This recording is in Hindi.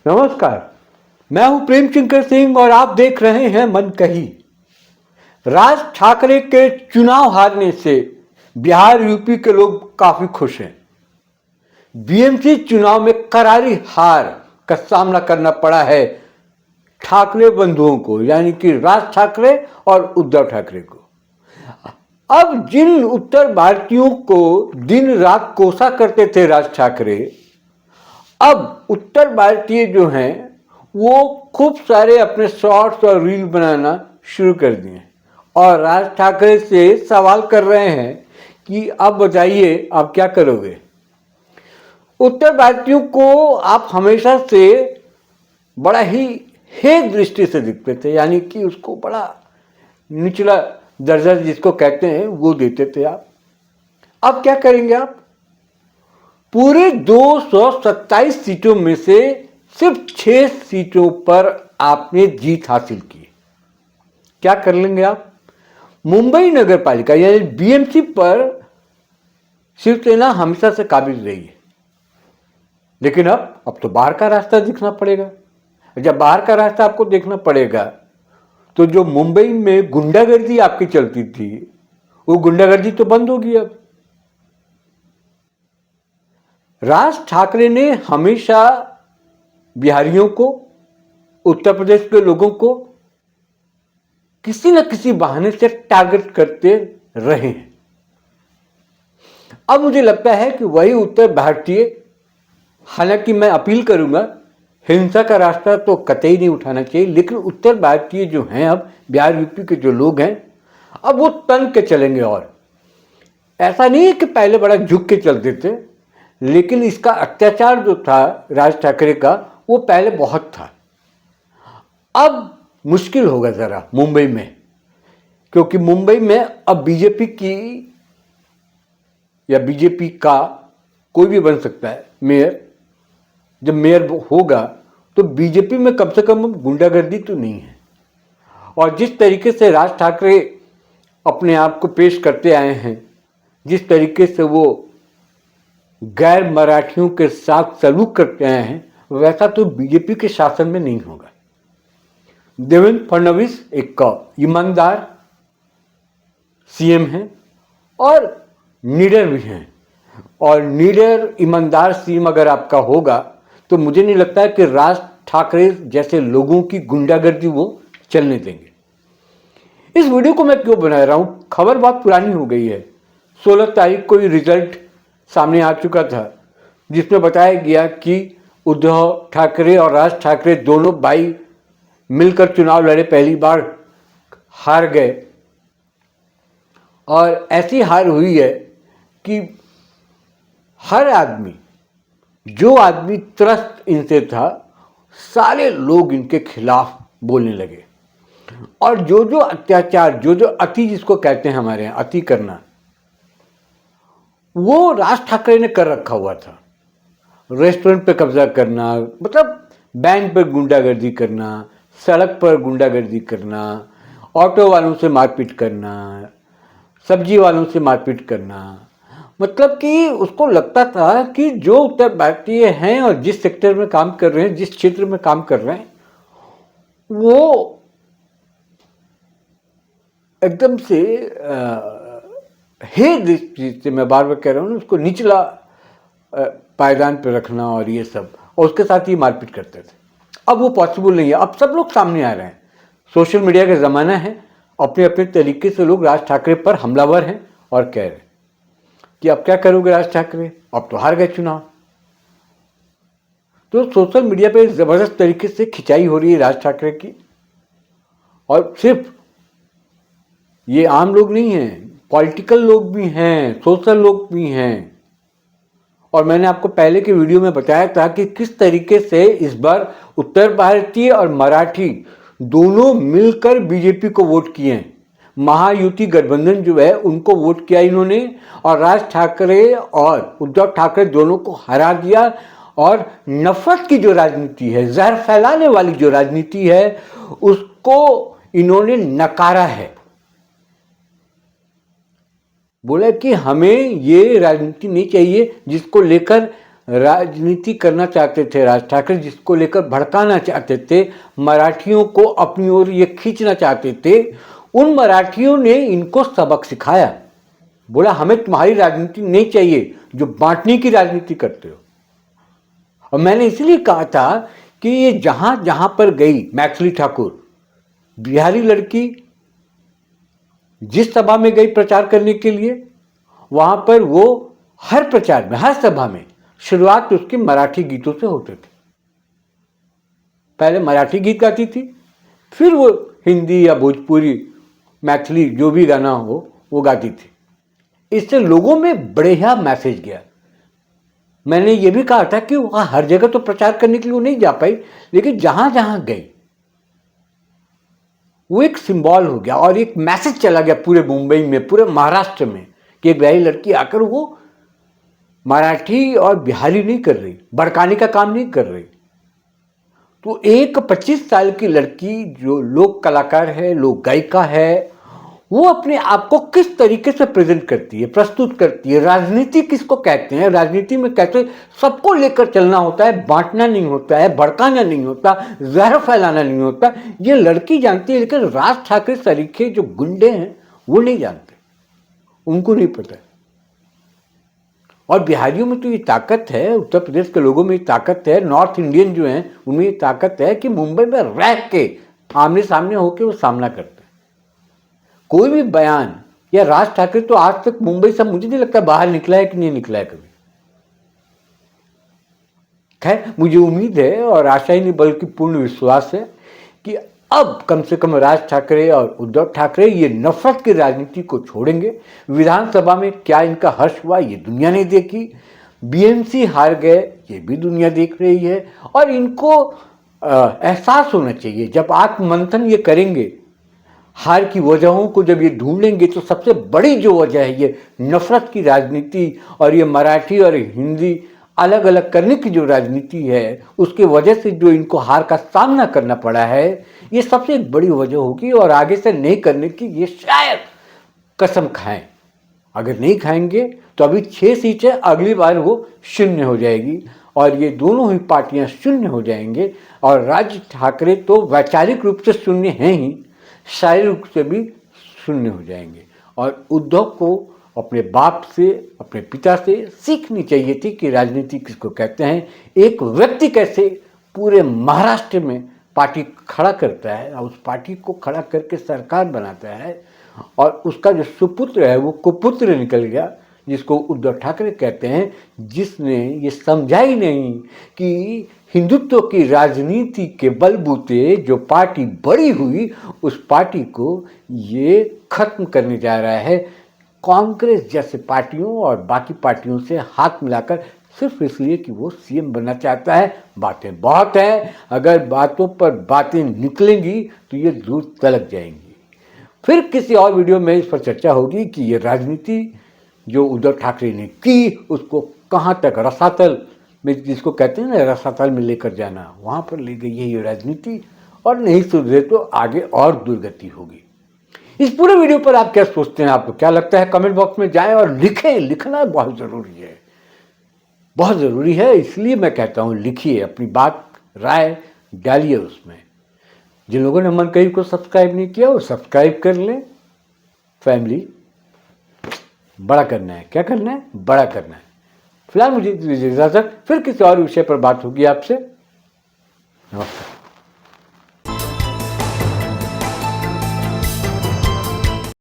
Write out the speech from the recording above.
नमस्कार, मैं हूं प्रेम शंकर सिंह और आप देख रहे हैं मन कही। राज ठाकरे के चुनाव हारने से बिहार यूपी के लोग काफी खुश हैं। बीएमसी चुनाव में करारी हार का सामना करना पड़ा है ठाकरे बंधुओं को, यानी कि राज ठाकरे और उद्धव ठाकरे को। अब जिन उत्तर भारतीयों को दिन रात कोसा करते थे राज ठाकरे, अब उत्तर भारतीय जो हैं वो खूब सारे अपने शॉर्ट्स और रील बनाना शुरू कर दिए और राज ठाकरे से सवाल कर रहे हैं कि अब बताइए आप क्या करोगे। उत्तर भारतीयों को आप हमेशा से बड़ा ही हे दृष्टि से दिखते थे, यानी कि उसको बड़ा निचला दर्जा जिसको कहते हैं वो देते थे आप। अब क्या करेंगे आप? पूरे 227 सीटों में से सिर्फ 6 सीटों पर आपने जीत हासिल की। क्या कर लेंगे आप? मुंबई नगर पालिका यानी बीएमसी पर शिवसेना हमेशा से काबिज रही है, लेकिन अब तो बाहर का रास्ता दिखना पड़ेगा। जब बाहर का रास्ता आपको देखना पड़ेगा तो जो मुंबई में गुंडागर्दी आपकी चलती थी वो गुंडागर्दी तो बंद होगी। अब राज ठाकरे ने हमेशा बिहारियों को, उत्तर प्रदेश के लोगों को किसी न किसी बहाने से टारगेट करते रहे हैं। अब मुझे लगता है कि वही उत्तर भारतीय, हालांकि मैं अपील करूंगा हिंसा का रास्ता तो कतई नहीं उठाना चाहिए, लेकिन उत्तर भारतीय जो हैं, अब बिहार यूपी के जो लोग हैं, अब वो तन के चलेंगे। और ऐसा नहीं है कि पहले बड़ा झुक के चलते थे, लेकिन इसका अत्याचार जो था राज ठाकरे का वो पहले बहुत था। अब मुश्किल होगा ज़रा मुंबई में, क्योंकि मुंबई में अब बीजेपी की या बीजेपी का कोई भी बन सकता है मेयर। जब मेयर होगा तो बीजेपी में कम से कम गुंडागर्दी तो नहीं है। और जिस तरीके से राज ठाकरे अपने आप को पेश करते आए हैं, जिस तरीके से वो गैर मराठियों के साथ सलूक करते आए हैं, वैसा तो बीजेपी के शासन में नहीं होगा। देवेंद्र फडणवीस एक ईमानदार सीएम हैं और लीडर भी हैं, और लीडर ईमानदार सीएम अगर आपका होगा तो मुझे नहीं लगता है कि राज ठाकरे जैसे लोगों की गुंडागर्दी वो चलने देंगे। इस वीडियो को मैं क्यों बना रहा हूं? खबर बहुत पुरानी हो गई है। 16 तारीख को ये रिजल्ट सामने आ चुका था, जिसमें बताया गया कि उद्धव ठाकरे और राज ठाकरे दोनों भाई मिलकर चुनाव लड़े, पहली बार हार गए। और ऐसी हार हुई है कि हर आदमी, जो आदमी त्रस्त इनसे था, सारे लोग इनके खिलाफ बोलने लगे। और जो जो अत्याचार, जो जो अति जिसको कहते हैं हमारे यहाँ अति करना, वो राज ठाकरे ने कर रखा हुआ था। रेस्टोरेंट पे कब्जा करना, मतलब बैंक पर गुंडागर्दी करना, सड़क पर गुंडागर्दी करना, ऑटो वालों से मारपीट करना, सब्जी वालों से मारपीट करना। मतलब कि उसको लगता था कि जो उत्तर भारतीय हैं और जिस सेक्टर में काम कर रहे हैं, जिस क्षेत्र में काम कर रहे हैं, वो एकदम से हे दृष्टि से, मैं बार बार कह रहा हूँ, उसको निचला पायदान पर रखना और ये सब, और उसके साथ ही मारपीट करते थे। अब वो पॉसिबल नहीं है। अब सब लोग सामने आ रहे हैं, सोशल मीडिया का ज़माना है, अपने अपने तरीके से लोग राज ठाकरे पर हमलावर हैं और कह रहे हैं कि अब क्या करोगे राज ठाकरे, अब तो हार गए चुनाव। तो सोशल मीडिया पे ज़बरदस्त तरीके से खिंचाई हो रही है राज ठाकरे की। और सिर्फ ये आम लोग नहीं हैं, पॉलिटिकल लोग भी हैं, सोशल लोग भी हैं। और मैंने आपको पहले के वीडियो में बताया था कि किस तरीके से इस बार उत्तर भारतीय और मराठी दोनों मिलकर बीजेपी को वोट किए हैं। महायुति गठबंधन जो है उनको वोट किया इन्होंने, और राज ठाकरे और उद्धव ठाकरे दोनों को हरा दिया। और नफरत की जो राजनीति है, जहर फैलाने वाली जो राजनीति है, उसको इन्होंने नकारा है। बोला कि हमें ये राजनीति नहीं चाहिए जिसको लेकर राजनीति करना चाहते थे राज ठाकरे, जिसको लेकर भड़काना चाहते थे, मराठियों को अपनी ओर ये खींचना चाहते थे, उन मराठियों ने इनको सबक सिखाया। बोला हमें तुम्हारी राजनीति नहीं चाहिए जो बांटने की राजनीति करते हो। और मैंने इसलिए कहा था कि ये जहां जहां पर गई मैथिली ठाकुर, बिहारी लड़की, जिस सभा में गई प्रचार करने के लिए, वहां पर वो हर प्रचार में, हर सभा में शुरुआत उसके मराठी गीतों से होते थे। पहले मराठी गीत गाती थी, फिर वो हिंदी या भोजपुरी, मैथिली जो भी गाना हो वो गाती थी। इससे लोगों में बढ़िया मैसेज गया। मैंने ये भी कहा था कि वहाँ हर जगह तो प्रचार करने के लिए वो नहीं जा पाई, लेकिन जहां जहां गई वो एक सिंबल हो गया और एक मैसेज चला गया पूरे मुंबई में, पूरे महाराष्ट्र में, कि एक बिहारी लड़की आकर वो मराठी और बिहारी नहीं कर रही, भड़काने का काम नहीं कर रही। तो एक 25 साल की लड़की जो लोक कलाकार है, लोक गायिका है, वो अपने आप को किस तरीके से प्रेजेंट करती है, प्रस्तुत करती है। राजनीति किसको कहते हैं, राजनीति में कैसे सबको लेकर चलना होता है, बांटना नहीं होता है, भड़काना नहीं होता, जहर फैलाना नहीं होता, ये लड़की जानती है। लेकिन राज ठाकरे तरीके जो गुंडे हैं वो नहीं जानते, उनको नहीं पता। और बिहारियों में तो ये ताकत है, उत्तर प्रदेश के लोगों में ये ताकत है, नॉर्थ इंडियन जो हैं उनमें ये ताकत है कि मुंबई में रह के आमने सामने होकर वो सामना करते हैं। कोई भी बयान, या राज ठाकरे तो आज तक मुंबई से मुझे नहीं लगता बाहर निकला है कि नहीं निकला है कभी। खैर, मुझे उम्मीद है और आशा ही नहीं बल्कि पूर्ण विश्वास है कि अब कम से कम राज ठाकरे और उद्धव ठाकरे ये नफरत की राजनीति को छोड़ेंगे। विधानसभा में क्या इनका हर्ष हुआ ये दुनिया ने देखी, बीएमसी हार गए ये भी दुनिया देख रही है। और इनको एहसास होना चाहिए, जब आत्ममंथन ये करेंगे, हार की वजहों को जब ये ढूंढेंगे, तो सबसे बड़ी जो वजह है ये नफरत की राजनीति और ये मराठी और हिंदी अलग अलग करने की जो राजनीति है, उसके वजह से जो इनको हार का सामना करना पड़ा है, ये सबसे बड़ी वजह होगी। और आगे से नहीं करने की ये शायद कसम खाएं। अगर नहीं खाएंगे तो अभी 6 सीटें अगली बार वो शून्य हो जाएगी और ये दोनों ही पार्टियां शून्य हो जाएंगे। और राज ठाकरे तो वैचारिक रूप से शून्य हैं ही, शारीरिक रूप से भी शून्य हो जाएंगे। और उद्धव को अपने बाप से, अपने पिता से सीखनी चाहिए थी कि राजनीति किसको कहते हैं, एक व्यक्ति कैसे पूरे महाराष्ट्र में पार्टी खड़ा करता है और उस पार्टी को खड़ा करके सरकार बनाता है। और उसका जो सुपुत्र है वो कुपुत्र निकल गया, जिसको उद्धव ठाकरे कहते हैं, जिसने ये समझा ही नहीं कि हिंदुत्व की राजनीति के बलबूते जो पार्टी बड़ी हुई, उस पार्टी को ये खत्म करने जा रहा है कांग्रेस जैसे पार्टियों और बाकी पार्टियों से हाथ मिलाकर, सिर्फ इसलिए कि वो सीएम बनना चाहता है। बातें बहुत हैं, अगर बातों पर बातें निकलेंगी तो ये दूर तलक जाएंगी। फिर किसी और वीडियो में इस पर चर्चा होगी कि ये राजनीति जो उद्धव ठाकरे ने की, उसको कहाँ तक रसातल में, जिसको कहते हैं ना रसातल में लेकर जाना, वहाँ पर ले गई है ये राजनीति। और नहीं सुधरे तो आगे और दुर्गति होगी। इस पूरे वीडियो पर आप क्या सोचते हैं, आपको क्या लगता है, कमेंट बॉक्स में जाएं और लिखें। लिखना बहुत ज़रूरी है, बहुत ज़रूरी है। इसलिए मैं कहता हूँ लिखिए, अपनी बात राय डालिए उसमें। जिन लोगों ने मन कही को सब्सक्राइब नहीं किया वो सब्सक्राइब कर लें। फैमिली बड़ा करना है, क्या करना है, बड़ा करना है। फिलहाल मुझे दीजिए इजाज़त, फिर किसी और विषय पर बात होगी आपसे। नमस्कार।